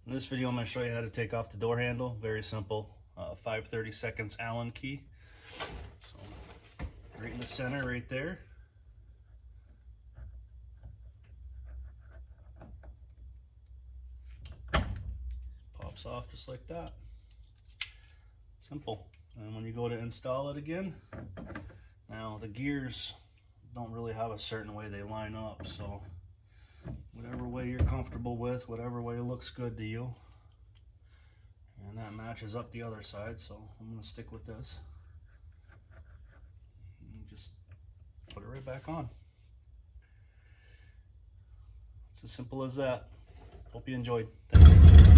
In this video, I'm going to show you how to take off the door handle. Very simple. 5/32 Allen key. So, right in the center, right there. Pops off just like that. Simple. And when you go to install it again, now the gears don't really have a certain way they line up, so whatever way you're comfortable with, whatever way looks good to you. And that matches up the other side, so I'm going to stick with this. And just put it right back on. It's as simple as that. Hope you enjoyed. Thank you.